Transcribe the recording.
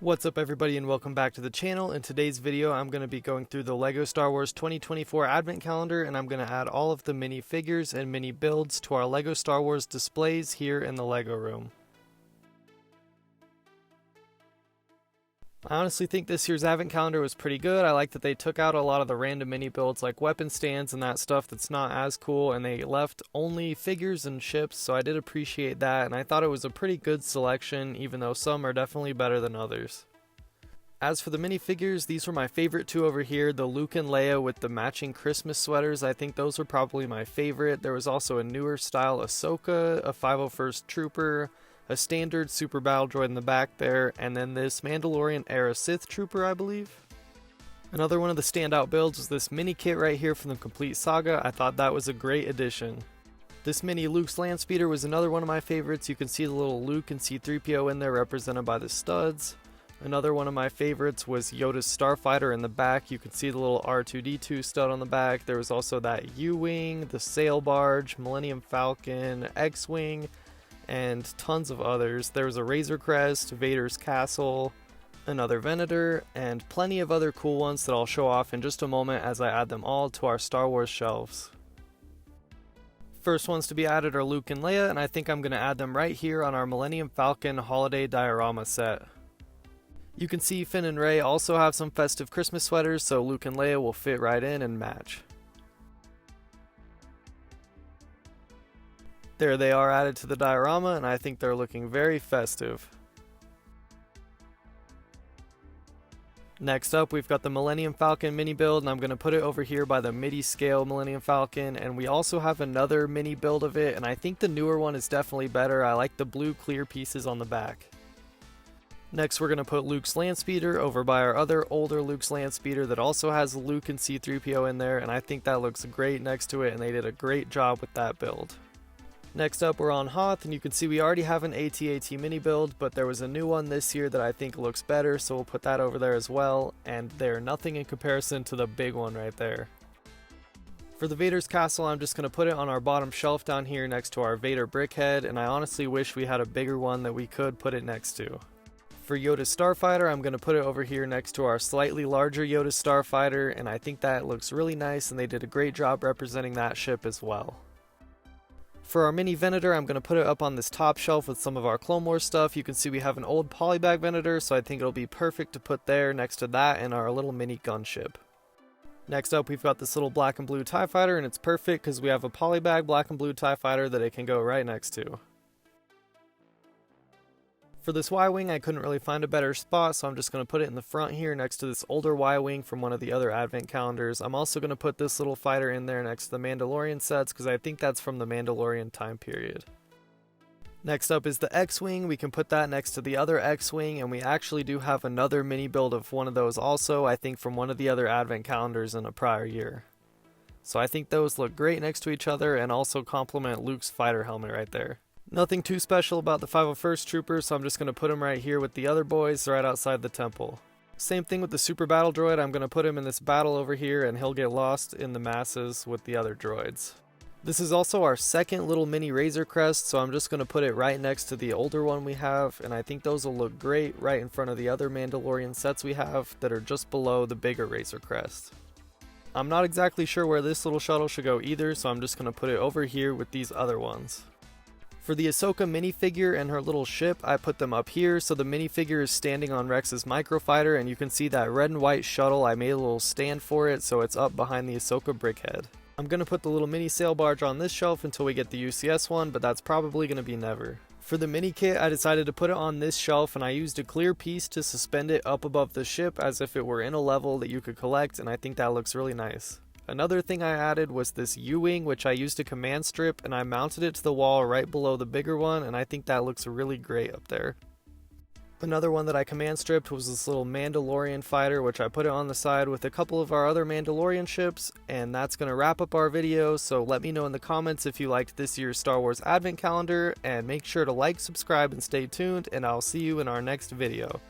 What's up everybody and welcome back to the channel. In today's video I'm going to be going through the LEGO Star Wars 2024 advent calendar, and I'm going to add all of the mini figures and mini builds to our LEGO Star Wars displays here in the LEGO room. I honestly think this year's advent calendar was pretty good. I like that they took out a lot of the random mini builds like weapon stands and that stuff that's not as cool, and they left only figures and ships, so I did appreciate that, and I thought it was a pretty good selection, even though some are definitely better than others. As for the minifigures, these were my favorite two over here, the Luke and Leia with the matching Christmas sweaters. I think those were probably my favorite. There was also a newer style Ahsoka, a 501st Trooper, a standard super battle droid in the back there, and then this Mandalorian era Sith Trooper, I believe. Another one of the standout builds was this mini kit right here from the Complete Saga. I thought that was a great addition. This mini Luke's land speeder was another one of my favorites. You can see the little Luke and C-3PO in there represented by the studs. Another one of my favorites was Yoda's Starfighter in the back. You can see the little R2-D2 stud on the back. There was also that U-Wing, the Sail Barge, Millennium Falcon, X-Wing, and tons of others. There was a Razor Crest, Vader's Castle, another Venator, and plenty of other cool ones that I'll show off in just a moment as I add them all to our Star Wars shelves. First ones to be added are Luke and Leia, and I think I'm going to add them right here on our Millennium Falcon holiday diorama set. You can see Finn and Rey also have some festive Christmas sweaters, so Luke and Leia will fit right in and match. There they are added to the diorama, and I think they're looking very festive. Next up, we've got the Millennium Falcon mini build, and I'm going to put it over here by the midi scale Millennium Falcon, and we also have another mini build of it, and I think the newer one is definitely better. I like the blue clear pieces on the back. Next, we're going to put Luke's land speeder over by our other older Luke's land speeder that also has Luke and C-3PO in there, and I think that looks great next to it, and they did a great job with that build. Next up, we're on Hoth, and you can see we already have an AT-AT mini build, but there was a new one this year that I think looks better, so we'll put that over there as well, and they're nothing in comparison to the big one right there. For the Vader's Castle, I'm just going to put it on our bottom shelf down here next to our Vader brickhead, and I honestly wish we had a bigger one that we could put it next to. For Yoda's Starfighter, I'm going to put it over here next to our slightly larger Yoda Starfighter, and I think that looks really nice, and they did a great job representing that ship as well. For our mini Venator, I'm going to put it up on this top shelf with some of our Clone Wars stuff. You can see we have an old polybag Venator, so I think it'll be perfect to put there next to that and our little mini gunship. Next up, we've got this little black and blue TIE Fighter, and it's perfect because we have a polybag black and blue TIE Fighter that it can go right next to. For this Y-Wing, I couldn't really find a better spot, so I'm just going to put it in the front here next to this older Y-Wing from one of the other advent calendars. I'm also going to put this little fighter in there next to the Mandalorian sets because I think that's from the Mandalorian time period. Next up is the X-Wing. We can put that next to the other X-Wing, and we actually do have another mini build of one of those also, I think from one of the other advent calendars in a prior year. So I think those look great next to each other and also complement Luke's fighter helmet right there. Nothing too special about the 501st Trooper, so I'm just going to put him right here with the other boys right outside the temple. Same thing with the Super Battle Droid. I'm going to put him in this battle over here and he'll get lost in the masses with the other droids. This is also our second little mini Razor Crest, so I'm just going to put it right next to the older one we have, and I think those will look great right in front of the other Mandalorian sets we have that are just below the bigger Razor Crest. I'm not exactly sure where this little shuttle should go either, so I'm just going to put it over here with these other ones. For the Ahsoka minifigure and her little ship, I put them up here, so the minifigure is standing on Rex's microfighter, and you can see that red and white shuttle. I made a little stand for it, so it's up behind the Ahsoka brickhead. I'm going to put the little mini sail barge on this shelf until we get the UCS one, but that's probably going to be never. For the mini kit, I decided to put it on this shelf, and I used a clear piece to suspend it up above the ship as if it were in a level that you could collect, and I think that looks really nice. Another thing I added was this U-Wing, which I used a command strip, and I mounted it to the wall right below the bigger one, and I think that looks really great up there. Another one that I command stripped was this little Mandalorian Fighter, which I put it on the side with a couple of our other Mandalorian ships, and that's going to wrap up our video, so let me know in the comments if you liked this year's Star Wars Advent Calendar, and make sure to like, subscribe, and stay tuned, and I'll see you in our next video.